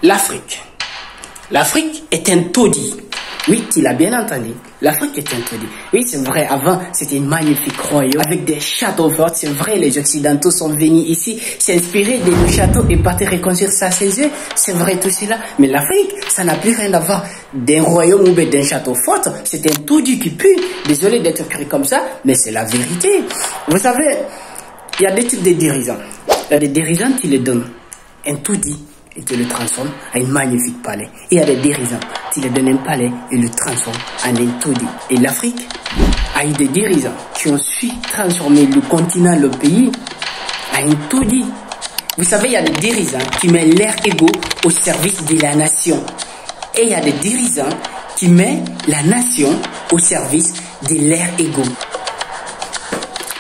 L'Afrique. L'Afrique est un taudis. Oui, tu l'as bien entendu. L'Afrique est un taudis. Oui, c'est vrai, avant, c'était une magnifique royaume avec des châteaux forts. C'est vrai, les Occidentaux sont venus ici s'inspirer de nos châteaux et partir reconstruire ça chez eux. C'est vrai tout cela. Mais l'Afrique, ça n'a plus rien à voir d'un royaume ou d'un château fort. C'est un taudis qui pue. Désolé d'être cru comme ça, mais c'est la vérité. Vous savez, il y a des types de dirigeants. Il y a des dirigeants qui les donnent un taudis et tu le transformes en un magnifique palais. Et il y a des dirigeants qui le donnent un palais et le transforment en un taudis. Et l'Afrique a eu des dirigeants qui ont su transformer le continent, le pays, en un taudis. Vous savez, il y a des dirigeants qui mettent leur ego au service de la nation. Et il y a des dirigeants qui mettent la nation au service de leur ego.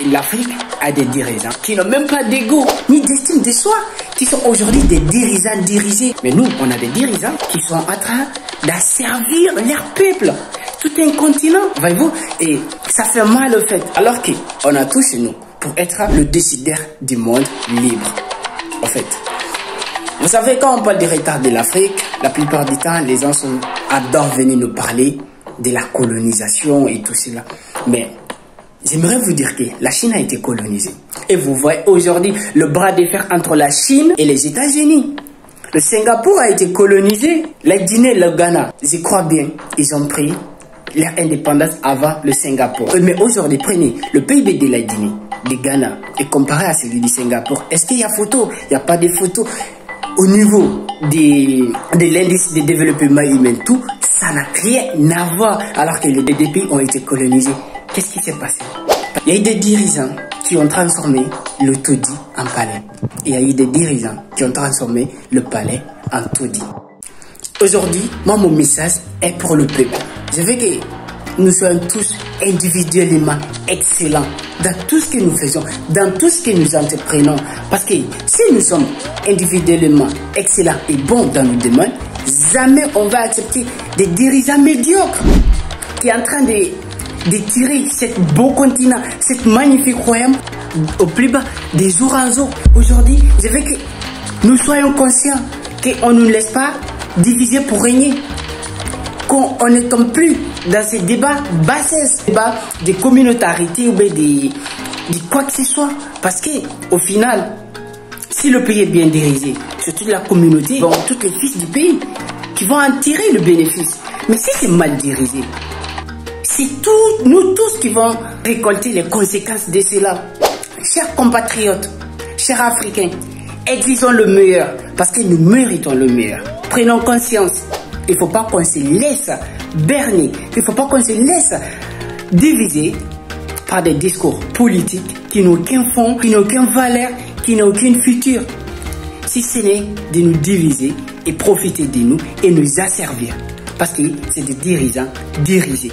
Et l'Afrique a des dirigeants qui n'ont même pas d'ego ni d'estime de soi, qui sont aujourd'hui des dirigeants dirigés. Mais nous, on a des dirigeants qui sont en train d'asservir leur peuple. Tout un continent, voyez-vous, et ça fait mal au fait. Alors qu'on a tous chez nous pour être le décideur du monde libre. En fait, vous savez, quand on parle du retard de l'Afrique, la plupart du temps, les gens adorent venir nous parler de la colonisation et tout cela. Mais j'aimerais vous dire que la Chine a été colonisée. Et vous voyez aujourd'hui le bras de fer entre la Chine et les États-Unis. Le Singapour a été colonisé. La Guinée et le Ghana, je crois bien, ils ont pris leur indépendance avant le Singapour. Mais aujourd'hui, prenez le PIB de la Guinée, du Ghana, et comparé à celui du Singapour. Est-ce qu'il y a photo? Il n'y a pas de photo. Au niveau de l'indice de développement humain, tout, ça n'a rien à voir. Alors que les deux pays ont été colonisés. Qu'est-ce qui s'est passé? Il y a eu des dirigeants qui ont transformé le taudis en palais. Il y a eu des dirigeants qui ont transformé le palais en taudis. Aujourd'hui, moi, mon message est pour le peuple. Je veux que nous soyons tous individuellement excellents dans tout ce que nous faisons, dans tout ce que nous entreprenons. Parce que si nous sommes individuellement excellents et bons dans nos domaines, jamais on va accepter des dirigeants médiocres qui sont en train de tirer ce beau continent, cette magnifique royaume au plus bas des jours en jour. Aujourd'hui, je veux que nous soyons conscients qu'on ne nous laisse pas diviser pour régner, qu'on ne tombe plus dans ces débats bassesses, débats de communautarité ou de quoi que ce soit. Parce que au final, si le pays est bien dirigé, c'est toute la communauté, tous les fils du pays qui vont en tirer le bénéfice. Mais si c'est mal dirigé, c'est nous tous qui vont récolter les conséquences de cela. Chers compatriotes, chers Africains, exigeons le meilleur parce que nous méritons le meilleur. Prenons conscience. Il ne faut pas qu'on se laisse berner. Il ne faut pas qu'on se laisse diviser par des discours politiques qui n'ont aucun fond, qui n'ont aucune valeur, qui n'ont aucun futur. Si ce n'est de nous diviser et profiter de nous et nous asservir. Parce que c'est des dirigeants dirigés.